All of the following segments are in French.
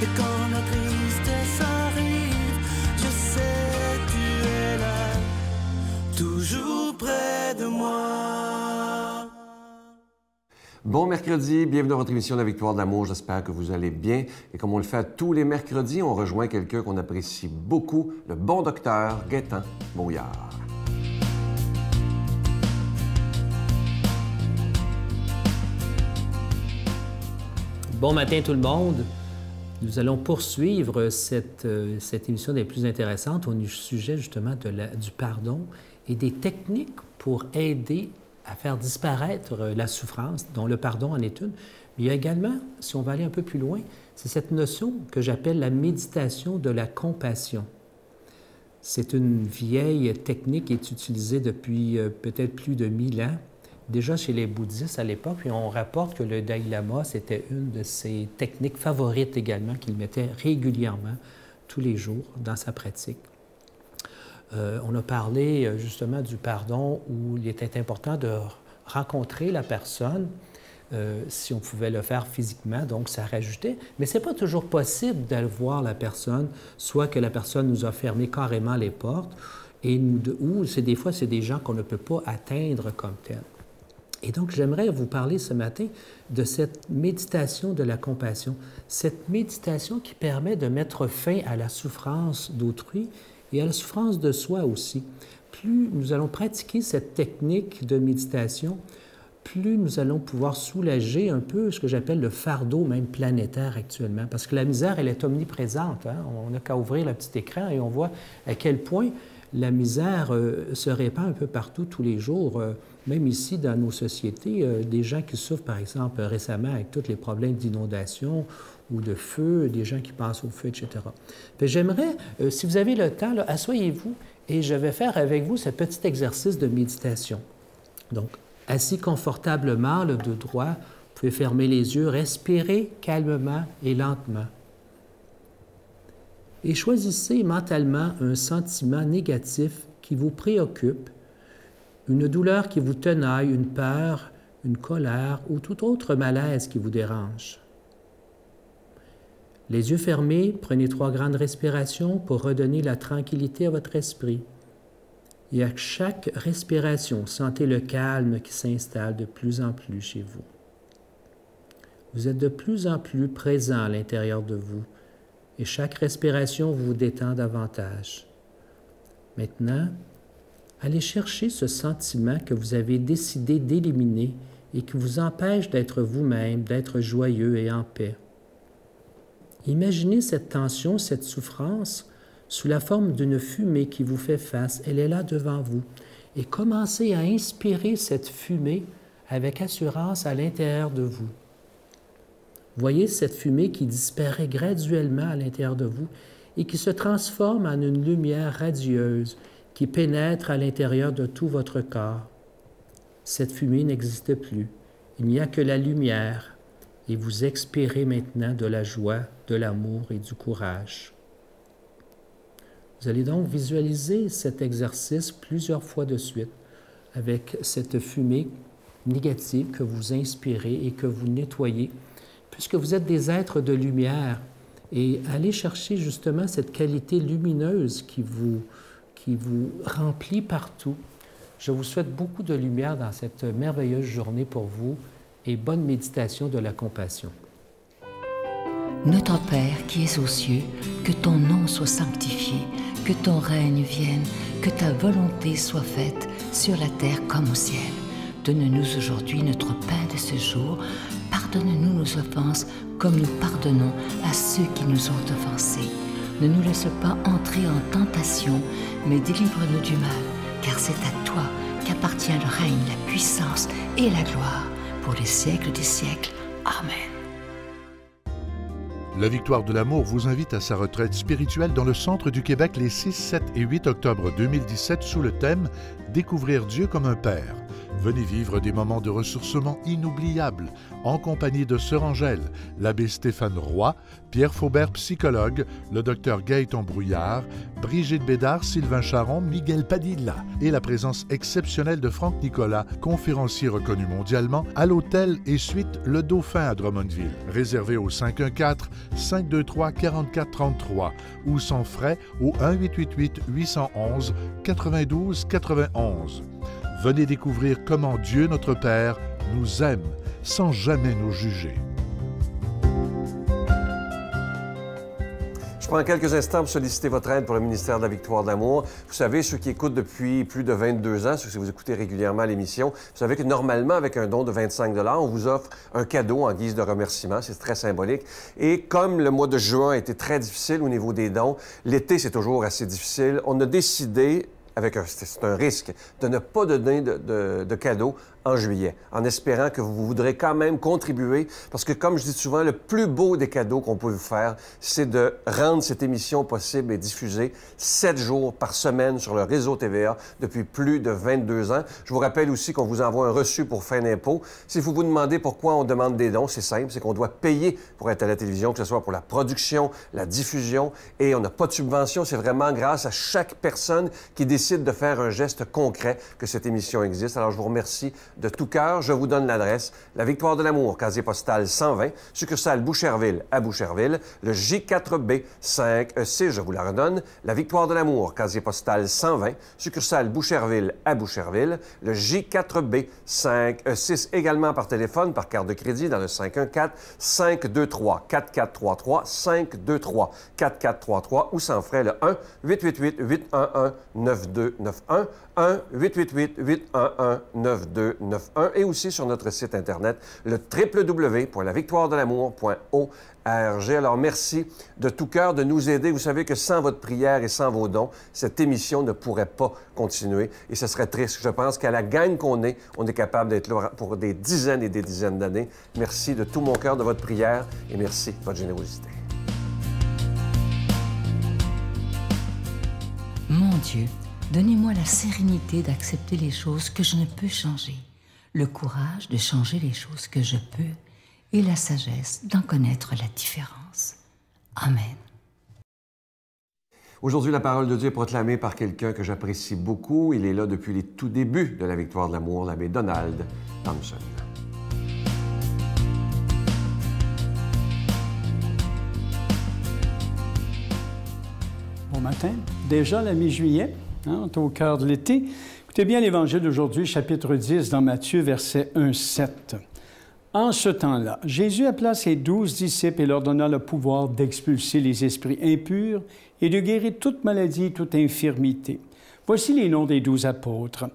Et quand la tristesse arrive, je sais tu es là, toujours près de moi. Bon mercredi, bienvenue dans votre émission La Victoire de l'amour. J'espère que vous allez bien. Et comme on le fait tous les mercredis, on rejoint quelqu'un qu'on apprécie beaucoup, le bon docteur Gaétan Brouillard. Bon matin tout le monde. Nous allons poursuivre cette émission des plus intéressantes au sujet justement du pardon et des techniques pour aider à faire disparaître la souffrance, dont le pardon en est une. Mais il y a également, si on va aller un peu plus loin, c'est cette notion que j'appelle la méditation de la compassion. C'est une vieille technique qui est utilisée depuis peut-être plus de 1000 ans, déjà chez les bouddhistes à l'époque, puis on rapporte que le Dalai Lama, c'était une de ses techniques favorites également, qu'il mettait régulièrement, tous les jours, dans sa pratique. On a parlé justement du pardon où il était important de rencontrer la personne, si on pouvait le faire physiquement, donc ça rajoutait. Mais ce n'est pas toujours possible d'aller voir la personne, soit que la personne nous a fermé carrément les portes, ou des fois, c'est des gens qu'on ne peut pas atteindre comme tels. Et donc, j'aimerais vous parler ce matin de cette méditation de la compassion, cette méditation qui permet de mettre fin à la souffrance d'autrui et à la souffrance de soi aussi. Plus nous allons pratiquer cette technique de méditation, plus nous allons pouvoir soulager un peu ce que j'appelle le fardeau même planétaire actuellement. Parce que la misère, elle est omniprésente. Hein? On n'a qu'à ouvrir le petit écran et on voit à quel point la misère se répand un peu partout tous les jours. Même ici, dans nos sociétés, des gens qui souffrent, par exemple, récemment avec tous les problèmes d'inondation ou de feu, des gens qui passent au feu, etc. J'aimerais, si vous avez le temps, asseyez-vous et je vais faire avec vous ce petit exercice de méditation. Donc, assis confortablement, le dos droit, vous pouvez fermer les yeux, respirer calmement et lentement. Et choisissez mentalement un sentiment négatif qui vous préoccupe, une douleur qui vous tenaille, une peur, une colère ou tout autre malaise qui vous dérange. Les yeux fermés, prenez 3 grandes respirations pour redonner la tranquillité à votre esprit. Et à chaque respiration, sentez le calme qui s'installe de plus en plus chez vous. Vous êtes de plus en plus présent à l'intérieur de vous et chaque respiration vous détend davantage. Maintenant, allez chercher ce sentiment que vous avez décidé d'éliminer et qui vous empêche d'être vous-même, d'être joyeux et en paix. Imaginez cette tension, cette souffrance, sous la forme d'une fumée qui vous fait face. Elle est là devant vous. Et commencez à inspirer cette fumée avec assurance à l'intérieur de vous. Voyez cette fumée qui disparaît graduellement à l'intérieur de vous et qui se transforme en une lumière radieuse qui pénètre à l'intérieur de tout votre corps. Cette fumée n'existe plus. Il n'y a que la lumière et vous expirez maintenant de la joie, de l'amour et du courage. Vous allez donc visualiser cet exercice plusieurs fois de suite avec cette fumée négative que vous inspirez et que vous nettoyez, puisque vous êtes des êtres de lumière. Et allez chercher justement cette qualité lumineuse qui vous remplit partout. Je vous souhaite beaucoup de lumière dans cette merveilleuse journée pour vous et bonne méditation de la compassion. Notre Père qui es aux cieux, que ton nom soit sanctifié, que ton règne vienne, que ta volonté soit faite sur la terre comme au ciel. Donne-nous aujourd'hui notre pain de ce jour. Pardonne-nous nos offenses comme nous pardonnons à ceux qui nous ont offensés. Ne nous laisse pas entrer en tentation, mais délivre-nous du mal, car c'est à toi qu'appartient le règne, la puissance et la gloire pour les siècles des siècles. Amen. La Victoire de l'amour vous invite à sa retraite spirituelle dans le centre du Québec les 6, 7 et 8 octobre 2017 sous le thème « découvrir Dieu comme un Père. Venez vivre des moments de ressourcement inoubliables en compagnie de Sœur Angèle, l'abbé Stéphane Roy, Pierre Faubert, psychologue, le docteur Gaëtan Brouillard, Brigitte Bédard, Sylvain Charon, Miguel Padilla et la présence exceptionnelle de Franck Nicolas, conférencier reconnu mondialement, à l'hôtel et suite Le Dauphin à Drummondville. Réservé au 514-523-4433 ou sans frais au 1-888-811-92-91. Venez découvrir comment Dieu, notre Père, nous aime sans jamais nous juger. Je prends quelques instants pour solliciter votre aide pour le ministère de la Victoire de l'Amour. Vous savez, ceux qui écoutent depuis plus de 22 ans, ceux qui vous écoutez régulièrement l'émission, vous savez que normalement, avec un don de 25 $, on vous offre un cadeau en guise de remerciement. C'est très symbolique. Et comme le mois de juin a été très difficile au niveau des dons, l'été, c'est toujours assez difficile, on a décidé, c'est un risque, de ne pas donner de cadeaux en juillet, en espérant que vous voudrez quand même contribuer, parce que, comme je dis souvent, le plus beau des cadeaux qu'on peut vous faire, c'est de rendre cette émission possible et diffusée 7 jours par semaine sur le réseau TVA depuis plus de 22 ans. Je vous rappelle aussi qu'on vous envoie un reçu pour fin d'impôt. Si vous vous demandez pourquoi on demande des dons, c'est simple, c'est qu'on doit payer pour être à la télévision, que ce soit pour la production, la diffusion, et on n'a pas de subvention. C'est vraiment grâce à chaque personne qui décide de faire un geste concret que cette émission existe. Alors, je vous remercie de tout cœur. Je vous donne l'adresse. La Victoire de l'Amour, casier postal 120, succursale Boucherville à Boucherville, le J4B 5E6, je vous la redonne. La Victoire de l'Amour, casier postal 120, succursale Boucherville à Boucherville, le J4B 5E6, également par téléphone, par carte de crédit dans le 514-523-4433, 523-4433 ou sans frais le 1-888-811-9291, 1-888-811-9291 et aussi sur notre site Internet, le www.lavictoiredelamour.org. Alors, merci de tout cœur de nous aider. Vous savez que sans votre prière et sans vos dons, cette émission ne pourrait pas continuer et ce serait triste. Je pense qu'à la gang qu'on est, on est capable d'être là pour des dizaines et des dizaines d'années. Merci de tout mon cœur de votre prière et merci de votre générosité. Mon Dieu, donnez-moi la sérénité d'accepter les choses que je ne peux changer, le courage de changer les choses que je peux et la sagesse d'en connaître la différence. Amen. Aujourd'hui, la parole de Dieu est proclamée par quelqu'un que j'apprécie beaucoup. Il est là depuis les tout débuts de la Victoire de l'Amour, l'abbé Donald Thompson. Bon matin. Déjà la mi-juillet, on est au cœur de l'été. Écoutez bien l'Évangile d'aujourd'hui, chapitre 10, dans Matthieu, versets 1-7. En ce temps-là, Jésus appela ses 12 disciples et leur donna le pouvoir d'expulser les esprits impurs et de guérir toute maladie et toute infirmité. Voici les noms des 12 apôtres.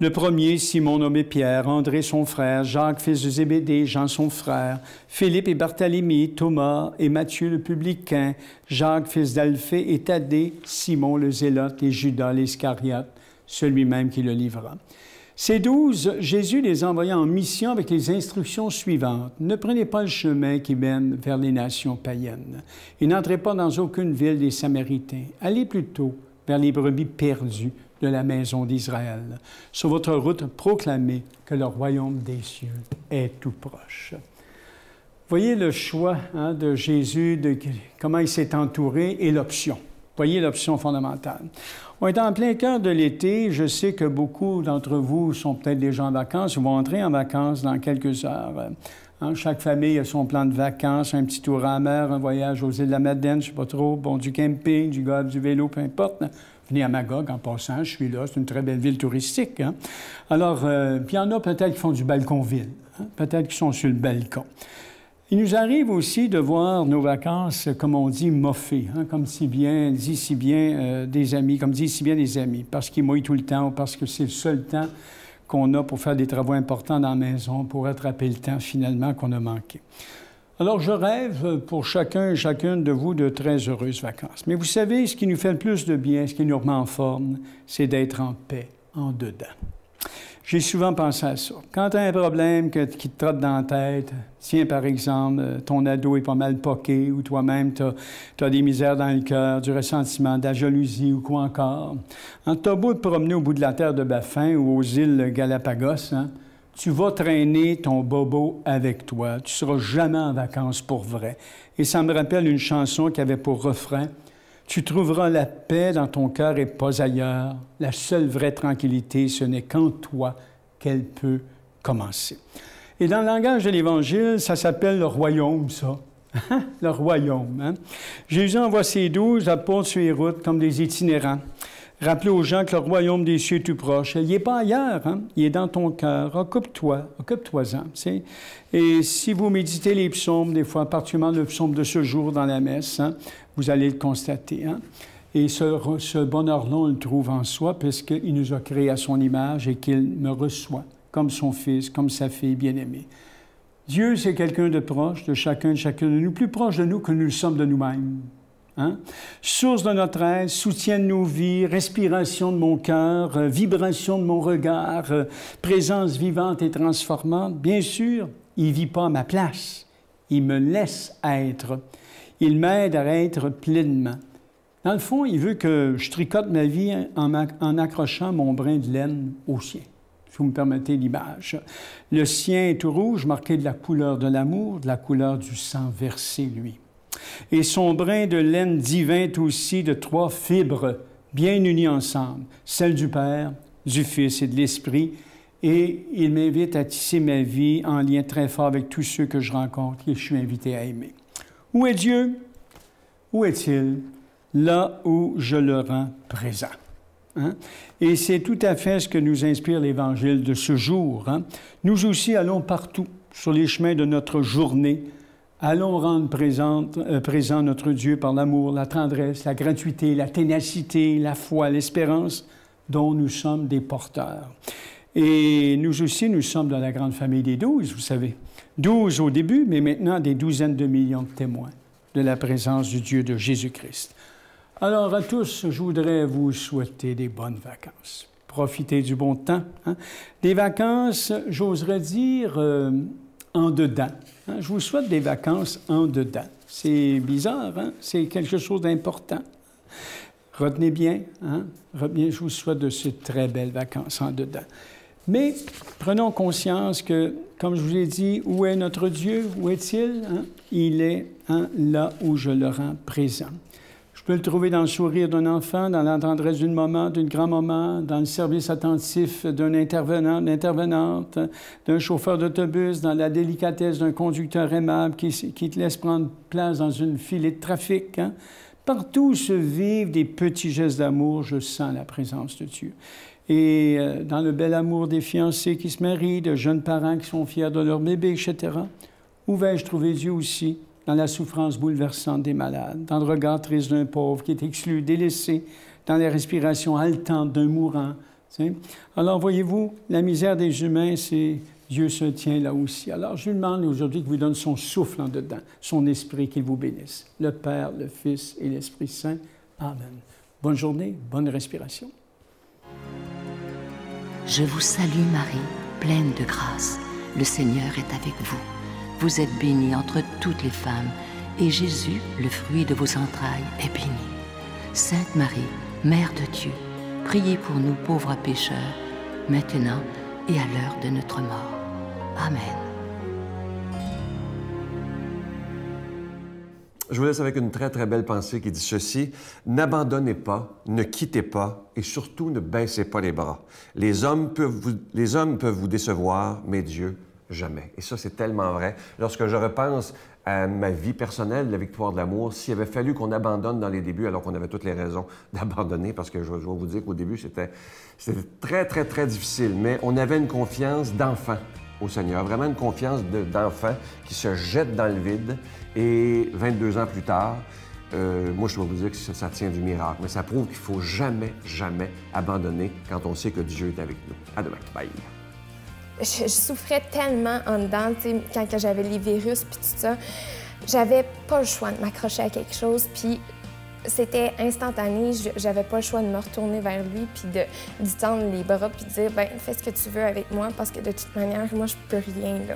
Le premier, Simon nommé Pierre, André son frère, Jacques fils de Zébédée, Jean son frère, Philippe et Barthélemy, Thomas et Matthieu le publicain, Jacques fils d'Alphée et Thaddée, Simon le zélote et Judas l'Iscariote, celui-même qui le livra. Ces 12, Jésus les envoya en mission avec les instructions suivantes. Ne prenez pas le chemin qui mène vers les nations païennes et n'entrez pas dans aucune ville des Samaritains. Allez plutôt vers les brebis perdues de la maison d'Israël. Sur votre route, proclamez que le royaume des cieux est tout proche. Voyez le choix de Jésus, de comment il s'est entouré et l'option. Voyez l'option fondamentale. On est en plein cœur de l'été. Je sais que beaucoup d'entre vous sont peut-être déjà en vacances ou vont entrer en vacances dans quelques heures. Chaque famille a son plan de vacances, un petit tour à la mer, un voyage aux îles de la Madeleine, je ne sais pas trop, du camping, du golf, du vélo, peu importe. Venez à Magog en passant, je suis là, c'est une très belle ville touristique. Alors, puis il y en a peut-être qui font du balconville, peut-être qui sont sur le balcon. Il nous arrive aussi de voir nos vacances, comme on dit, moffées, comme dit si bien des amis, parce qu'ils mouillent tout le temps ou parce que c'est le seul temps qu'on a pour faire des travaux importants dans la maison, pour rattraper le temps, finalement, qu'on a manqué. Alors, je rêve pour chacun et chacune de vous de très heureuses vacances. Mais vous savez, ce qui nous fait le plus de bien, ce qui nous remet en forme, c'est d'être en paix, en dedans. J'ai souvent pensé à ça. Quand tu as un problème qui te trotte dans la tête, tiens, par exemple, ton ado est pas mal poqué ou toi-même, tu as des misères dans le cœur, du ressentiment, de la jalousie ou quoi encore. Tu as beau te promener au bout de la terre de Baffin ou aux îles Galapagos, hein, tu vas traîner ton bobo avec toi. Tu seras jamais en vacances pour vrai. Et ça me rappelle une chanson qui avait pour refrain « Tu trouveras la paix dans ton cœur et pas ailleurs. La seule vraie tranquillité, ce n'est qu'en toi qu'elle peut commencer. » Et dans le langage de l'Évangile, ça s'appelle le royaume, ça. Le royaume. Hein? Jésus envoie ses 12 apôtres sur les routes comme des itinérants. Rappelez aux gens que le royaume des cieux est tout proche. Il n'est pas ailleurs, hein? Il est dans ton cœur. Occupe-toi-en. Et si vous méditez les psaumes, des fois, particulièrement le psaume de ce jour dans la messe, hein, vous allez le constater. Hein? Et ce bonheur-là, on le trouve en soi, puisqu'il nous a créés à son image et qu'il me reçoit comme son fils, comme sa fille bien-aimée. Dieu, c'est quelqu'un de proche de chacun de nous, plus proche de nous que nous le sommes de nous-mêmes. Hein? Source de notre aide, soutien de nos vies, respiration de mon cœur, vibration de mon regard, présence vivante et transformante. Bien sûr, il ne vit pas à ma place. Il me laisse être. Il m'aide à être pleinement. Dans le fond, il veut que je tricote ma vie en accrochant mon brin de laine au sien. Si vous me permettez l'image. Le sien est tout rouge, marqué de la couleur de l'amour, de la couleur du sang versé, lui. Et son brin de laine divin est aussi de 3 fibres bien unies ensemble, celle du Père, du Fils et de l'Esprit. Et il m'invite à tisser ma vie en lien très fort avec tous ceux que je rencontre et que je suis invité à aimer. Où est Dieu? Où est-il? Là où je le rends présent. Hein? Et c'est tout à fait ce que nous inspire l'Évangile de ce jour. Hein? Nous aussi allons partout sur les chemins de notre journée. Allons rendre présent notre Dieu par l'amour, la tendresse, la gratuité, la ténacité, la foi, l'espérance dont nous sommes des porteurs. Et nous aussi, nous sommes dans la grande famille des 12, vous savez. 12 au début, mais maintenant des douzaines de millions de témoins de la présence du Dieu de Jésus-Christ. Alors à tous, je voudrais vous souhaiter des bonnes vacances. Profitez du bon temps. Hein? Des vacances, j'oserais dire, en dedans. Hein? Je vous souhaite des vacances en dedans. C'est bizarre, hein? C'est quelque chose d'important. Retenez bien, hein? Retenez, je vous souhaite de ces très belles vacances en dedans. Mais prenons conscience que, comme je vous ai dit, où est notre Dieu? Où est-il? Hein? Il est là où je le rends présent. Je peux le trouver dans le sourire d'un enfant, dans la tendresse d'une maman, d'une grand-maman, dans le service attentif d'un intervenant, d'une intervenante, d'un chauffeur d'autobus, dans la délicatesse d'un conducteur aimable qui te laisse prendre place dans une filée de trafic. Hein? Partout où se vivent des petits gestes d'amour, je sens la présence de Dieu. Et dans le bel amour des fiancés qui se marient, de jeunes parents qui sont fiers de leur bébé, etc. Où vais-je trouver Dieu aussi? Dans la souffrance bouleversante des malades, dans le regard triste d'un pauvre qui est exclu, délaissé, dans les respirations haletantes d'un mourant. T'sais? Alors, voyez-vous, la misère des humains, c'est Dieu se tient là aussi. Alors, je lui demande aujourd'hui qu'il vous donne son souffle en dedans, son esprit, qu'il vous bénisse. Le Père, le Fils et l'Esprit Saint. Amen. Bonne journée, bonne respiration. Je vous salue Marie, pleine de grâce. Le Seigneur est avec vous. Vous êtes bénie entre toutes les femmes, et Jésus, le fruit de vos entrailles, est béni. Sainte Marie, Mère de Dieu, priez pour nous pauvres pécheurs, maintenant et à l'heure de notre mort. Amen. Je vous laisse avec une très, très belle pensée qui dit ceci. « N'abandonnez pas, ne quittez pas et surtout ne baissez pas les bras. Les hommes peuvent vous décevoir, mais Dieu, jamais. » Et ça, c'est tellement vrai. Lorsque je repense à ma vie personnelle, la victoire de l'amour, s'il avait fallu qu'on abandonne dans les débuts, alors qu'on avait toutes les raisons d'abandonner, parce que je dois vous dire qu'au début, c'était très, très, très difficile, mais on avait une confiance d'enfant au Seigneur, vraiment une confiance d'enfant qui se jette dans le vide. Et 22 ans plus tard, moi, je dois vous dire que ça tient du miracle, mais ça prouve qu'il ne faut jamais, jamais abandonner quand on sait que Dieu est avec nous. À demain. Bye. Je souffrais tellement en dedans, quand j'avais les virus puis tout ça. J'avais pas le choix de m'accrocher à quelque chose. Puis C'était instantané, j'avais pas le choix de me retourner vers lui puis d'y tendre les bras puis de dire « ben fais ce que tu veux avec moi parce que de toute manière, moi, je peux rien, là. »